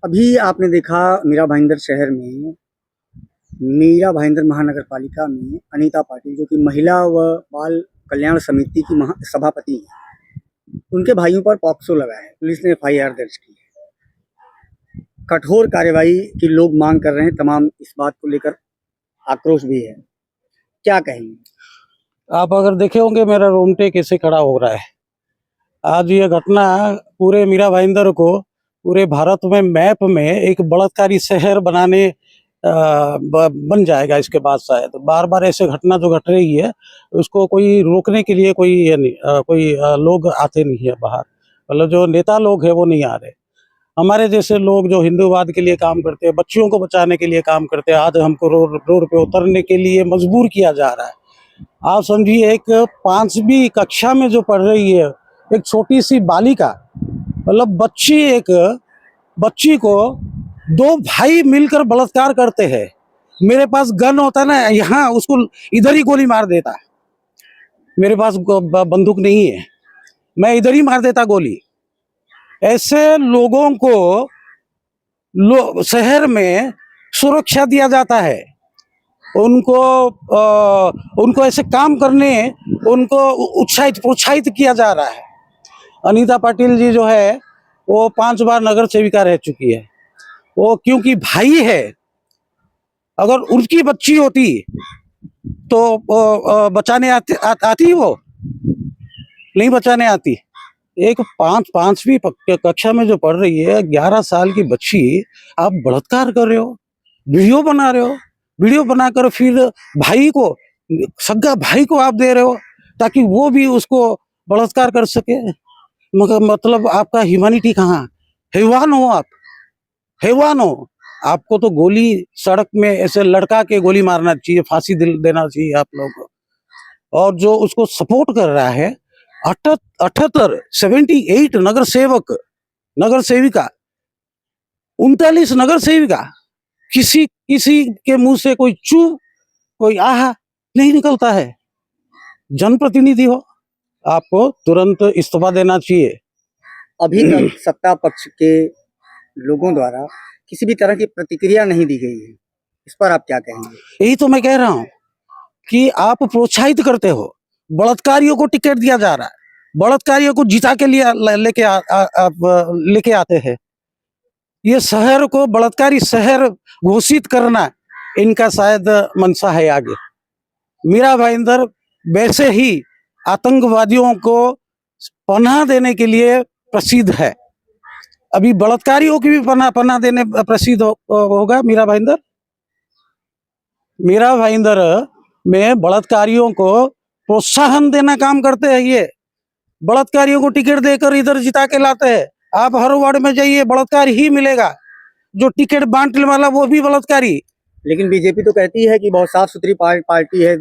अभी आपने देखा मीरा भाईंदर शहर में, मीरा भाईंदर महानगर पालिका में अनीता पाटिल जो कि महिला व बाल कल्याण समिति की सभापति हैं, उनके भाइयों पर पॉक्सो लगा है। पुलिस ने एफआईआर दर्ज की है। कठोर कार्रवाई की लोग मांग कर रहे हैं। तमाम इस बात को लेकर आक्रोश भी है। क्या कहेंगे? आप अगर देखे होंगे मेरा रोमटे कैसे खड़ा हो रहा है। आज ये घटना पूरे मीरा भाईंदर को पूरे भारत में मैप में एक बलात्कारी शहर बनाने बन जाएगा। इसके बाद शायद बार बार ऐसे घटना जो घट रही है उसको कोई रोकने के लिए कोई ये नहीं कोई लोग आते नहीं है बाहर। मतलब जो नेता लोग हैं वो नहीं आ रहे। हमारे जैसे लोग जो हिंदूवाद के लिए काम करते हैं, बच्चियों को बचाने के लिए काम करते हैं, आज हमको रोड पे उतरने के लिए मजबूर किया जा रहा है। आप समझिए एक 5वीं कक्षा में जो पढ़ रही है एक छोटी सी बालिका, मतलब बच्ची को 2 भाई मिलकर बलात्कार करते हैं। मेरे पास गन होता ना, यहाँ उसको इधर ही गोली मार देता। मेरे पास बंदूक नहीं है, मैं इधर ही मार देता गोली। ऐसे लोगों को शहर में सुरक्षा दिया जाता है। उनको ऐसे काम करने उनको प्रोत्साहित किया जा रहा है। अनीता पाटिल जी जो है वो 5 बार नगर सेविका रह चुकी है। वो क्योंकि भाई है, अगर उनकी बच्ची होती तो बचाने आती वो नहीं बचाने आती। एक 5वीं कक्षा में जो पढ़ रही है 11 साल की बच्ची, आप बलात्कार कर रहे हो, वीडियो बना रहे हो, वीडियो बनाकर फिर भाई को, सगा भाई को आप दे रहे हो ताकि वो भी उसको बलात्कार कर सके। मगर मतलब आपका ह्यूमैनिटी कहाँ? हैवान हो आप, हैवान हो। आपको तो गोली सड़क में ऐसे लड़का के गोली मारना चाहिए, फांसी देना चाहिए आप लोगों को। और जो उसको सपोर्ट कर रहा है 78 नगर सेविका 39 नगर सेविका, किसी के मुंह से कोई चू कोई आहा नहीं निकलता है। जनप्रतिनिधि हो, आपको तुरंत इस्तीफा देना चाहिए। अभी तक सत्ता पक्ष के लोगों द्वारा किसी भी तरह की प्रतिक्रिया नहीं दी गई है। इस पर आप क्या कहेंगे? यही तो मैं कह रहा हूँ कि आप प्रोत्साहित करते हो। बलात्कारियों को टिकट दिया जा रहा है, बलात्कारियों को जिता के लिए लेके आते हैं। ये शहर को बलात्कारी शहर घोषित करना इनका शायद मंशा है आगे। मीरा भाईंदर वैसे ही आतंकवादियों को पनाह देने के लिए प्रसिद्ध है। अभी बलात्कारियों की भी पनाह देने प्रसिद्ध होगा मीरा भाईंदर में बलात्कारियों को प्रोत्साहन देना काम करते हैं। ये बलात्कारियों को टिकट देकर इधर जिता के लाते हैं। आप हर वार्ड में जाइए बलात्कार ही मिलेगा। जो टिकट बांटने वाला वो भी बलात्कारी। लेकिन बीजेपी तो कहती है कि बहुत साफ सुथरी पार्टी है,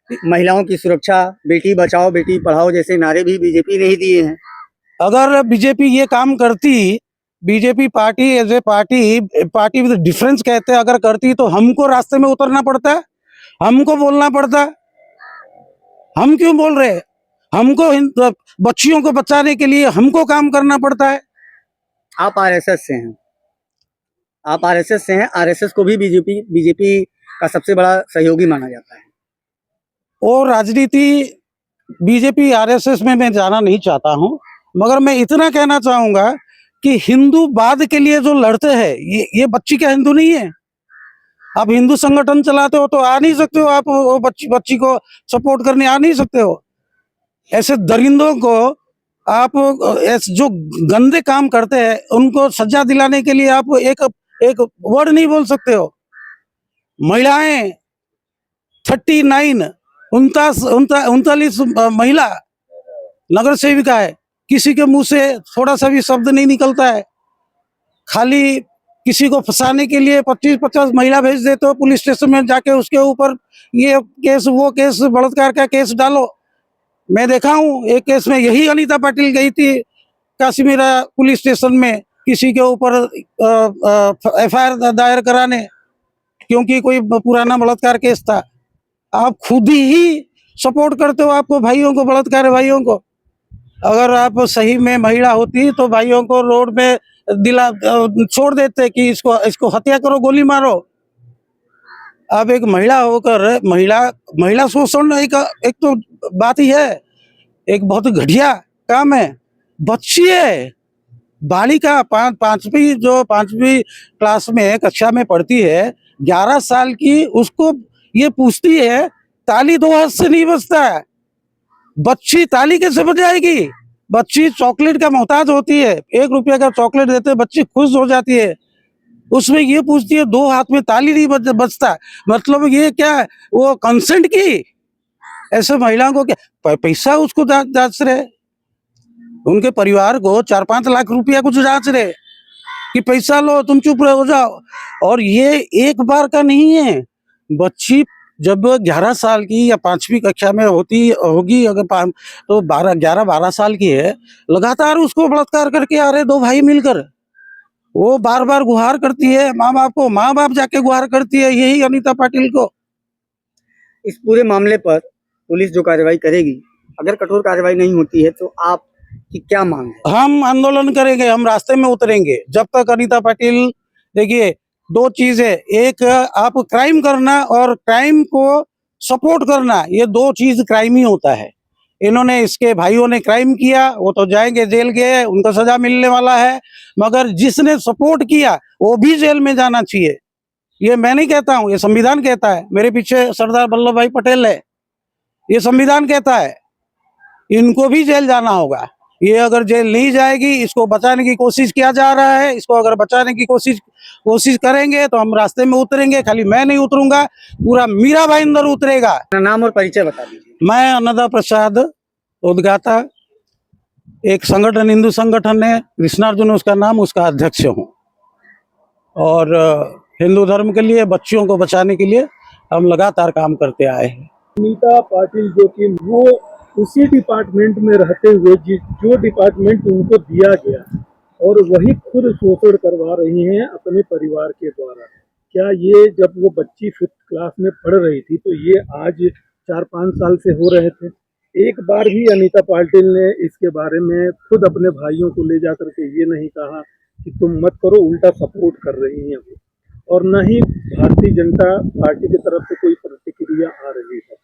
महिलाओं की सुरक्षा, बेटी बचाओ बेटी पढ़ाओ जैसे नारे भी बीजेपी ने ही दिए हैं। अगर बीजेपी ये काम करती, BJP party as a party with difference कहते हैं, अगर करती तो हमको रास्ते में उतरना पड़ता है, हमको बोलना पड़ता है। हम क्यों बोल रहे हैं? हमको बच्चियों को बचाने के लिए हमको काम करना पड़ता है। आप आरएसएस से हैं, आरएसएस को भी बीजेपी का सबसे बड़ा सहयोगी माना जाता है। और राजनीति बीजेपी आरएसएस में मैं जाना नहीं चाहता हूं, मगर मैं इतना कहना चाहूंगा कि हिंदूवाद के लिए जो लड़ते हैं ये बच्ची क्या हिंदू नहीं है? आप हिंदू संगठन चलाते हो तो आ नहीं सकते हो, आप वो बच्ची को सपोर्ट करने आ नहीं सकते हो। ऐसे दरिंदों को आप जो गंदे काम करते हैं उनको सजा दिलाने के लिए आप एक वर्ड नहीं बोल सकते हो। महिलाएं 39 महिला नगर सेविका है, किसी के मुंह से थोड़ा सा भी शब्द नहीं निकलता है। खाली किसी को फंसाने के लिए 25-50 महिला भेज देते हो पुलिस स्टेशन में, जाके उसके ऊपर ये केस वो केस बलात्कार का केस डालो। मैं देखा हूँ एक केस में यही अनीता पाटिल गई थी काश्मीरा पुलिस स्टेशन में किसी के ऊपर एफआईआर दायर कराने, क्योंकि कोई पुराना बलात्कार केस था। आप खुद ही सपोर्ट करते हो आपको भाइयों को, बलात्कार भाइयों को। अगर आप सही में महिला होती तो भाइयों को रोड में छोड़ देते कि इसको इसको हत्या करो, गोली मारो। अब एक महिला होकर महिला शोषण एक तो बात ही है, एक बहुत घटिया काम है। बच्ची है, बालिका पांचवी क्लास में कक्षा में पढ़ती है, 11 साल की, उसको ये पूछती है ताली 2 हाथ से नहीं बजता है। बच्ची ताली कैसे बजाएगी? बच्ची चॉकलेट का मोहताज होती है, 1 रुपया का चॉकलेट देते बच्ची खुश हो जाती है। उसमें ये पूछती है 2 हाथ में ताली नहीं बजता, मतलब ये क्या वो कंसेंट की? ऐसे महिलाओं को क्या पैसा उसको जांच रहे, उनके परिवार को 4-5 लाख रुपया कुछ जांच रहे कि पैसा लो तुम चुप रहे हो जाओ। और ये एक बार का नहीं है। बच्ची जब 11 साल की या 5वीं कक्षा में होगी अगर तो 11-12 साल की है, लगातार उसको बलात्कार करके आ रहे 2 भाई मिलकर। वो बार बार गुहार करती है माँ बाप को, माँ बाप जाके गुहार करती है यही अनीता पाटिल को। इस पूरे मामले पर पुलिस जो कार्रवाई करेगी, अगर कठोर कार्रवाई नहीं होती है तो आप की क्या मांग है? हम आंदोलन करेंगे, हम रास्ते में उतरेंगे जब तक अनीता पाटिल। देखिए 2 चीज है, एक आप क्राइम करना और क्राइम को सपोर्ट करना, ये 2 चीज क्राइम ही होता है। इन्होंने, इसके भाइयों ने क्राइम किया, वो तो जाएंगे जेल गए, उनको सजा मिलने वाला है, मगर जिसने सपोर्ट किया वो भी जेल में जाना चाहिए। ये मैं नहीं कहता हूँ, ये संविधान कहता है। मेरे पीछे सरदार वल्लभ भाई पटेल है, ये संविधान कहता है, इनको भी जेल जाना होगा। ये अगर जेल नहीं जाएगी, इसको बचाने की कोशिश किया जा रहा है, इसको अगर बचाने की कोशिश करेंगे तो हम रास्ते में उतरेंगे। खाली मैं नहीं उतरूंगा, पूरा मीरा भाईंदर उतरेगा। अपना नाम और परिचय बता दीजिए। मैं अन्नदा प्रसाद उद्गाता, एक संगठन, हिंदू संगठन है कृष्णार्जुन उसका नाम, उसका अध्यक्ष हूँ। और हिंदू धर्म के लिए, बच्चियों को बचाने के लिए हम लगातार काम करते आए हैं। अनीता पाटिल जो कि वो उसी डिपार्टमेंट में रहते हुए जो डिपार्टमेंट उनको दिया गया और वही खुद शोषण करवा रही हैं अपने परिवार के द्वारा। क्या ये जब वो बच्ची 5th क्लास में पढ़ रही थी तो ये आज 4-5 साल से हो रहे थे? एक बार भी अनीता पाटिल ने इसके बारे में खुद अपने भाइयों को ले जा करके ये नहीं कहा कि तुम मत करो, उल्टा सपोर्ट कर रही हैं वो, और न ही भारतीय जनता पार्टी की तरफ से कोई प्रतिक्रिया आ रही है।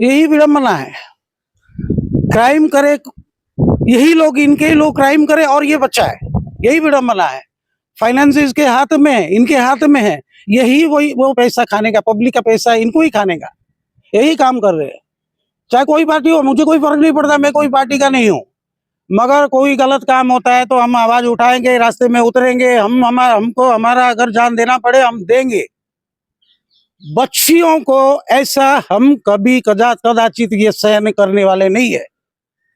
यही विडम्बना है, क्राइम करे यही लोग, इनके ही लोग क्राइम करे और ये बच्चा है, यही विडम्बना है। फाइनेंस इसके हाथ में है, इनके हाथ में है, यही वो पैसा खाने का, पब्लिक का पैसा इनको ही खाने का, यही काम कर रहे हैं। चाहे कोई पार्टी हो, मुझे कोई फर्क नहीं पड़ता, मैं कोई पार्टी का नहीं हूँ, मगर कोई गलत काम होता है तो हम आवाज उठाएंगे, रास्ते में उतरेंगे। हमको हमारा अगर जान देना पड़े हम देंगे। बच्चियों को ऐसा हम कभी कदाचित ये सहन करने वाले नहीं है।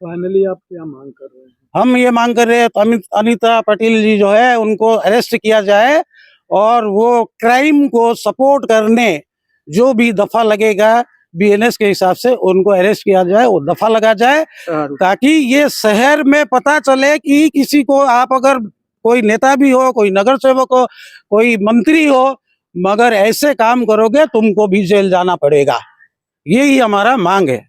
फाइनली आप क्या मांग कर रहे हैं? हम ये मांग कर रहे हैं तो अनीता पाटिल जी जो है उनको अरेस्ट किया जाए और वो क्राइम को सपोर्ट करने जो भी दफा लगेगा बीएनएस के हिसाब से उनको अरेस्ट किया जाए, वो दफा लगा जाए, ताकि ये शहर में पता चले कि किसी को, आप अगर कोई नेता भी हो, कोई नगर सेवक हो, कोई मंत्री हो, मगर ऐसे काम करोगे तुमको भी जेल जाना पड़ेगा। यही हमारा मांग है।